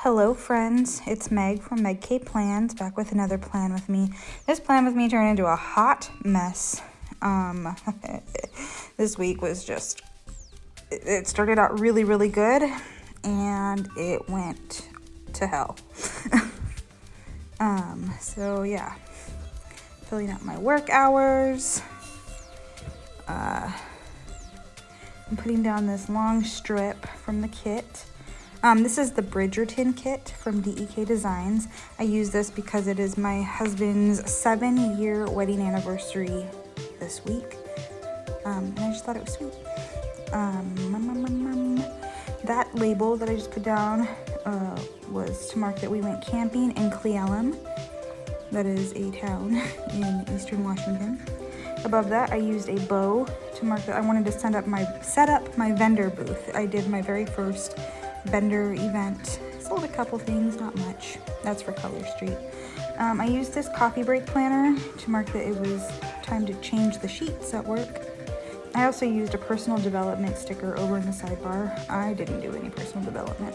Hello friends, it's Meg from Meg K Plans, back with another plan with me. This plan with me turned into a hot mess. This week was just, it started out really good, and it went to hell. So yeah, filling out my work hours. I'm putting down this long strip from the kit. This is the BRIDGERTON kit from DEKDesigns. I use this because it is my husband's 7-year wedding anniversary this week. And I just thought it was sweet. That label that I just put down was to mark that we went camping in Cleellum. That is a town in eastern Washington. Above that, I used a bow to mark that I wanted to set up my vendor booth. I did my very first vendor event. Sold a couple things, not much. That's for Color Street. I used this coffee break planner to mark that it was time to change the sheets at work. I also used a personal development sticker over in the sidebar. I didn't do any personal development.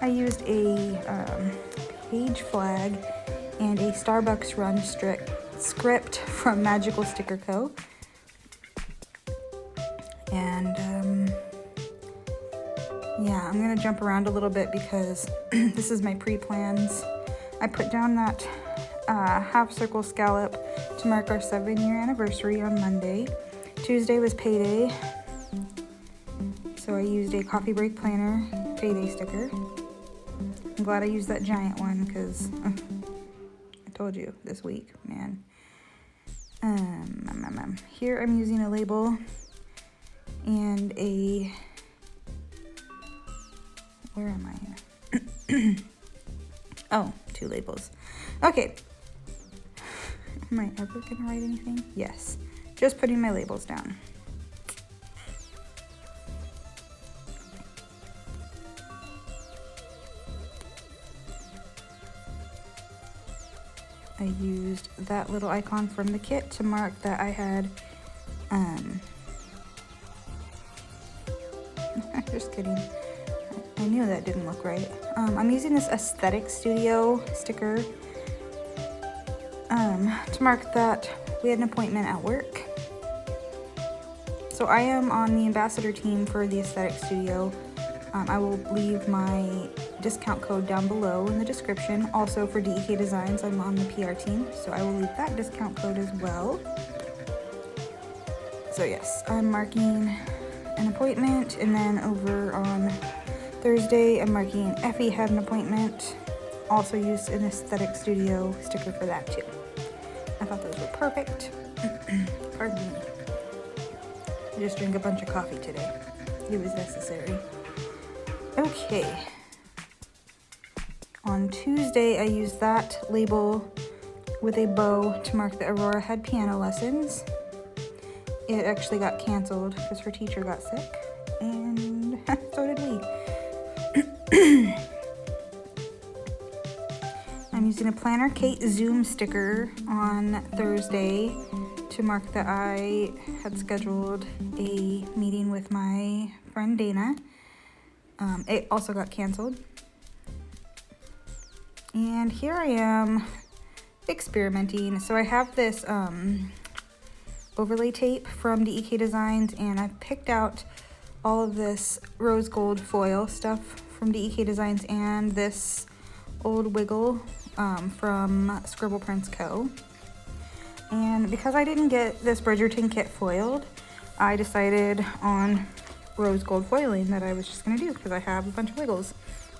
I used a page flag and a Starbucks run script from Magical Sticker Co. And yeah, I'm gonna jump around a little bit because this is my pre-plans. I put down that half circle scallop to mark our 7-year anniversary on Monday. Tuesday was payday, so I used a coffee break planner payday sticker. I'm glad I used that giant one because I told you this week, man. Here I'm using a label and a, where am I here? Oh, 2 labels. Okay. Am I ever gonna write anything? Yes. Just putting my labels down. I used that little icon from the kit to mark that I had, just kidding. I knew that didn't look right. I'm using this Aesthetic Studio sticker to mark that we had an appointment at work. So I am on the ambassador team for the Aesthetic Studio. I will leave my discount code down below in the description. Also for DEKDesigns, I'm on the PR team, so I will leave that discount code as well. So yes, I'm marking an appointment, and then over on Thursday, I'm marking Effie had an appointment. Also used an Aesthetic Studio sticker for that too. I thought those were perfect. Pardon me. I just drank a bunch of coffee today. It was necessary. Okay. On Tuesday, I used that label with a bow to mark that Aurora had piano lessons. It actually got canceled because her teacher got sick, and so did we. I'm using a Planner Kate Zoom sticker on Thursday to mark that I had scheduled a meeting with my friend Dana. It also got canceled. And here I am experimenting. So I have this overlay tape from DEKDesigns, and I've picked out all of this rose gold foil stuff from DEKDesigns and this old wiggle from Scribble Prints Co. And because I didn't get this BRIDGERTON kit foiled, I decided on rose gold foiling that I was just gonna do because I have a bunch of wiggles.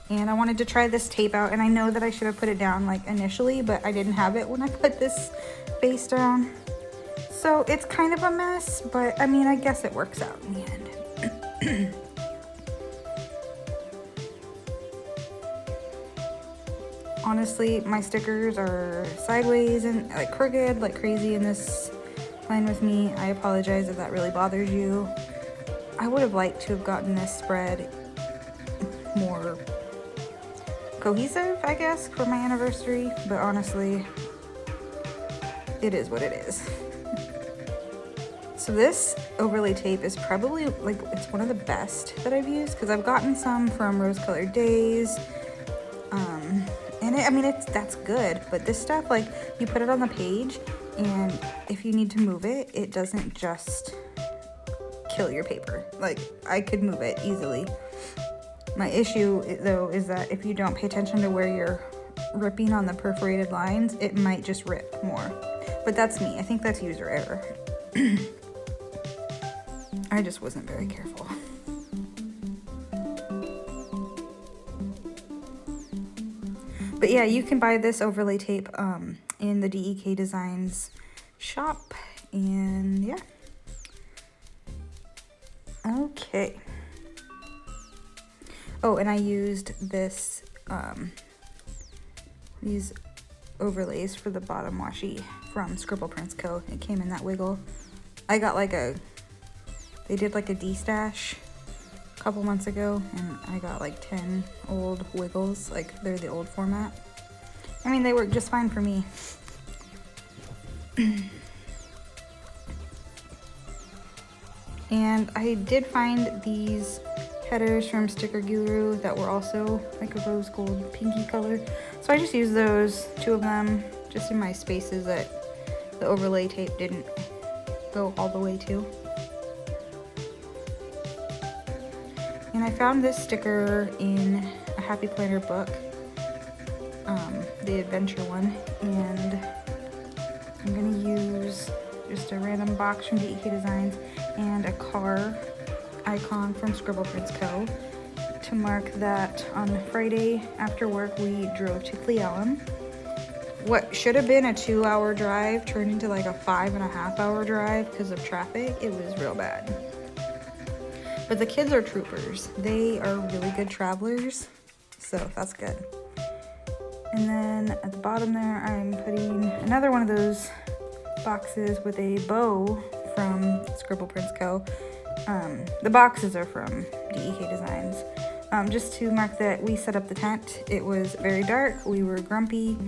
And I wanted to try this tape out, and I know that I should have put it down like initially, but I didn't have it when I put this base down. So it's kind of a mess, but I mean, I guess it works out in the end. Honestly, my stickers are sideways and like crooked like crazy in this plan with me. I apologize if that really bothers you. I would have liked to have gotten this spread more cohesive, I guess, for my anniversary, but honestly, it is what it is. So this overlay tape is probably like, it's one of the best that I've used because I've gotten some from Rose Colored Days. And I mean, that's good, but this stuff, like, you put it on the page and if you need to move it, it doesn't just kill your paper. Like, I could move it easily. My issue though is that if you don't pay attention to where you're ripping on the perforated lines, it might just rip more. But that's me. I think that's user error. I just wasn't very careful. But yeah, you can buy this overlay tape in the DEKDesigns shop, and yeah. Okay. Oh, and I used this, these overlays for the bottom washi from Scribble Prints Co. It came in that wiggle. I got like they did like a D-stash a couple months ago, and I got like 10 old wiggles, like they're the old format. I mean, they work just fine for me. And I did find these headers from Sticker Guru that were also like a rose gold pinky color. So I just used those, 2 of them, just in my spaces that the overlay tape didn't go all the way to. And I found this sticker in a Happy Planner book, the adventure one, and I'm gonna use just a random box from DEKDesigns and a car icon from Scribble Prints Co. to mark that on Friday after work we drove to Cle Elum. What should have been a 2-hour drive turned into like a 5.5-hour drive because of traffic. It was real bad. But the kids are troopers. They are really good travelers, so that's good. And then at the bottom there, I'm putting another one of those boxes with a bow from Scribble Prints Co. The boxes are from DEKDesigns. Just to mark that we set up the tent. It was very dark. We were grumpy.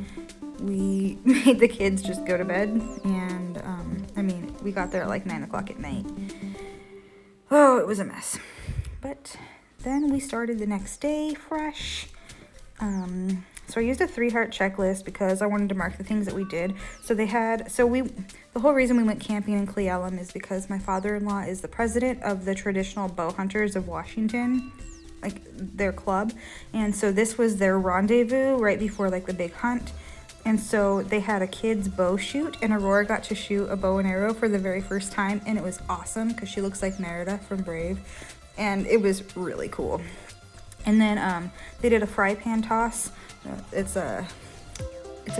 We made the kids just go to bed. And, I mean, we got there at like 9 o'clock at night. Oh, it was a mess. But then we started the next day fresh. So I used a 3-heart checklist because I wanted to mark the things that we did. So the whole reason we went camping in Cle Elum is because my father-in-law is the president of the Traditional Bow Hunters of Washington, like their club. And so this was their rendezvous right before like the big hunt. And so they had a kid's bow shoot, and Aurora got to shoot a bow and arrow for the very first time, and it was awesome because she looks like Merida from Brave, and it was really cool. And then they did a fry pan toss. It's a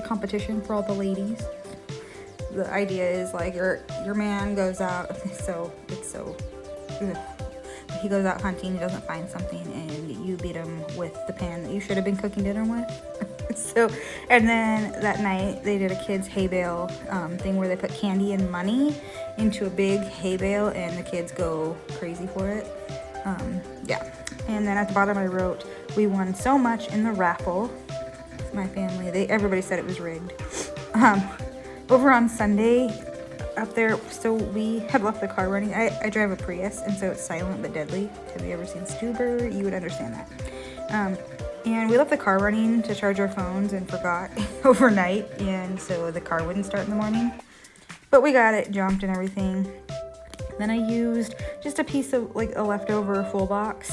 competition for all the ladies. The idea is like your man goes out, he goes out hunting, he doesn't find something, and you beat him with the pan that you should have been cooking dinner with. So, and then that night they did a kids hay bale thing where they put candy and money into a big hay bale, and the kids go crazy for it. Yeah. And then at the bottom I wrote, "We won so much in the raffle." My family, everybody said it was rigged. Over on Sunday up there, so we had left the car running. I drive a Prius, and so it's silent but deadly. Have you ever seen Stuber? You would understand that. And we left the car running to charge our phones and forgot overnight, and so the car wouldn't start in the morning. But we got it, jumped and everything. Then I used just a piece of like a leftover full box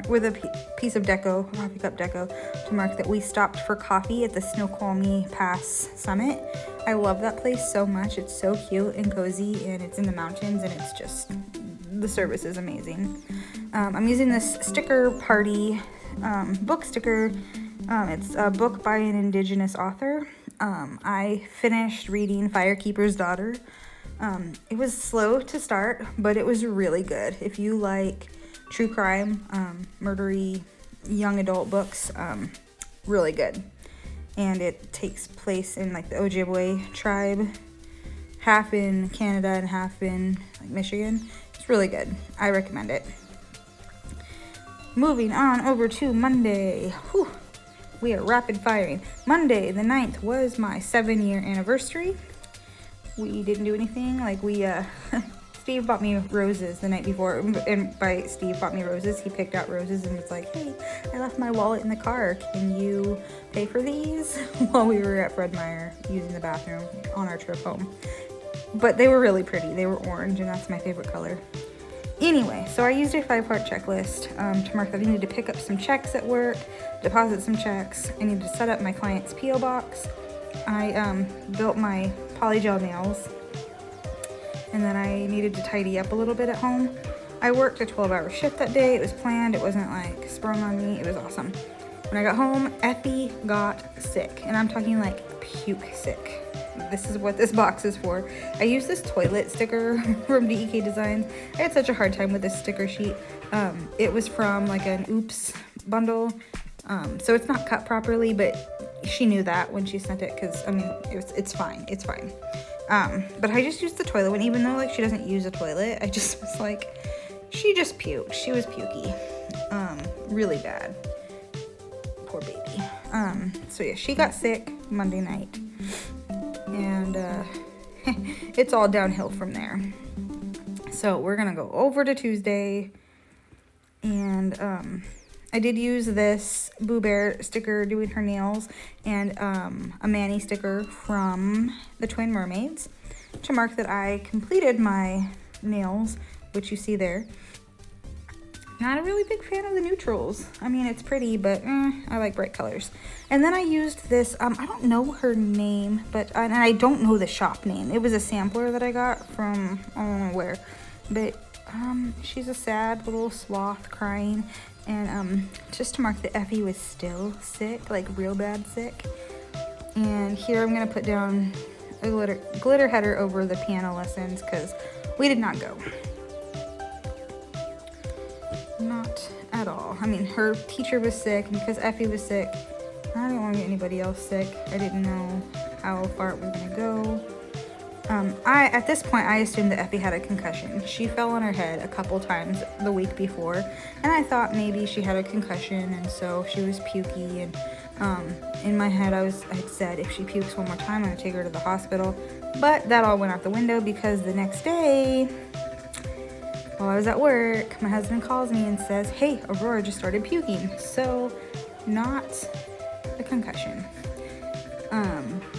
with a piece of deco, coffee cup deco, to mark that we stopped for coffee at the Snoqualmie Pass Summit. I love that place so much. It's so cute and cozy, and it's in the mountains, and it's just, the service is amazing. I'm using this sticker party book sticker. It's a book by an Indigenous author. I finished reading Firekeeper's Daughter. It was slow to start, but it was really good. If you like true crime, murdery, young adult books, really good. And it takes place in like the Ojibwe tribe, half in Canada and half in like Michigan. It's really good. I recommend it. Moving on over to Monday. Whew. We are rapid firing. Monday the 9th was my 7-year anniversary. We didn't do anything. Like we Steve bought me roses the night before, and by Steve bought me roses, he picked out roses and was like, hey, I left my wallet in the car. Can you pay for these? While we were at Fred Meyer using the bathroom on our trip home. But they were really pretty. They were orange, and that's my favorite color. Anyway, so I used a 5-part checklist to mark that I needed to pick up some checks at work, deposit some checks. I needed to set up my client's P.O. box. I built my polygel nails, and then I needed to tidy up a little bit at home. I worked a 12-hour shift that day. It was planned. It wasn't like sprung on me. It was awesome. When I got home, Effie got sick, and I'm talking like puke sick. This is what this box is for. I used this toilet sticker from DEKDesigns. I had such a hard time with this sticker sheet. It was from like an oops bundle. So it's not cut properly, but she knew that when she sent it, because I mean, it's fine. It's fine. But I just used the toilet one, even though like she doesn't use a toilet. I just was like, she just puked. She was pukey. Really bad. Poor baby. So yeah, she got sick Monday night. And it's all downhill from there. So we're gonna go over to Tuesday, and I did use this Boo Bear sticker doing her nails, and a Manny sticker from the Twin Mermaids to mark that I completed my nails, which you see there. Not a really big fan of the neutrals. I mean, it's pretty, but I like bright colors. And then I used this, I don't know her name, but and I don't know the shop name. It was a sampler that I got from, I don't know where. But she's a sad little sloth crying. And just to mark that Effie was still sick, like real bad sick. And here I'm going to put down a glitter header over the piano lessons, because we did not go. Not at all. I mean, her teacher was sick, and because Effie was sick, I didn't want to get anybody else sick. I didn't know how far it was going to go. At this point, I assumed that Effie had a concussion. She fell on her head a couple times the week before, and I thought maybe she had a concussion, and so she was pukey. And in my head, I had said, if she pukes one more time, I'm going to take her to the hospital. But that all went out the window, because the next day, while I was at work, my husband calls me and says, hey, Aurora just started puking. So, not a concussion.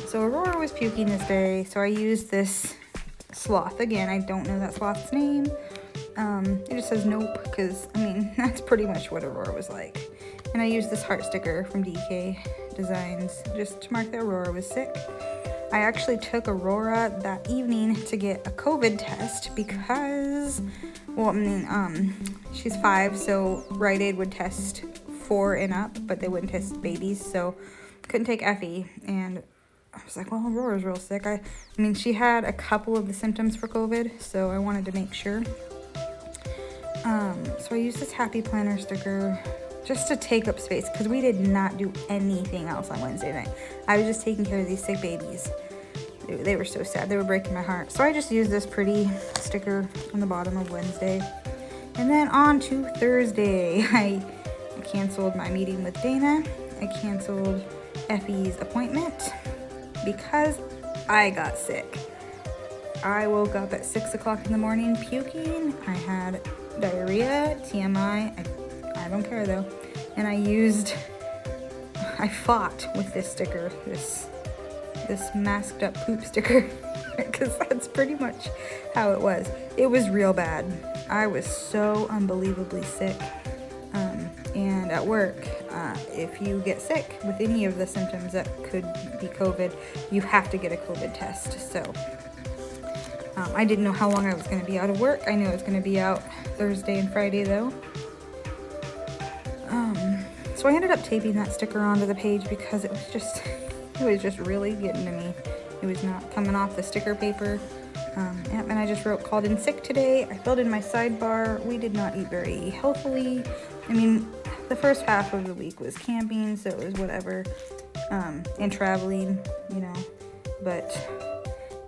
So Aurora was puking this day, so I used this sloth. Again, I don't know that sloth's name. It just says nope, because, I mean, that's pretty much what Aurora was like. And I used this heart sticker from DEKDesigns just to mark that Aurora was sick. I actually took Aurora that evening to get a COVID test because, well, I mean, she's 5, so Rite Aid would test 4 and up, but they wouldn't test babies, so couldn't take Effie. And I was like, well, Aurora's real sick. I mean, she had a couple of the symptoms for COVID, so I wanted to make sure. So I used this Happy Planner sticker just to take up space, because we did not do anything else on Wednesday night. I was just taking care of these sick babies. They were so sad. They were breaking my heart. So I just used this pretty sticker on the bottom of Wednesday. And then on to Thursday, I canceled my meeting with Dana. I canceled Effie's appointment because I got sick. I woke up at 6 o'clock in the morning puking. I had diarrhea, TMI. I don't care though. And I fought with this sticker, this masked up poop sticker, because that's pretty much how it was. It was real bad. I was so unbelievably sick. And at work, if you get sick with any of the symptoms that could be COVID, you have to get a COVID test. So I didn't know how long I was going to be out of work. I knew I was going to be out Thursday and Friday though. So I ended up taping that sticker onto the page because it was just really getting to me. It was not coming off the sticker paper. And I just wrote, called in sick today. I filled in my sidebar. We did not eat very healthily. I mean, the first half of the week was camping, so it was whatever. And traveling, you know. But,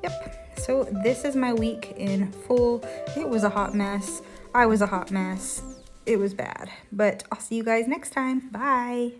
yep. So this is my week in full. It was a hot mess. I was a hot mess. It was bad. But I'll see you guys next time. Bye.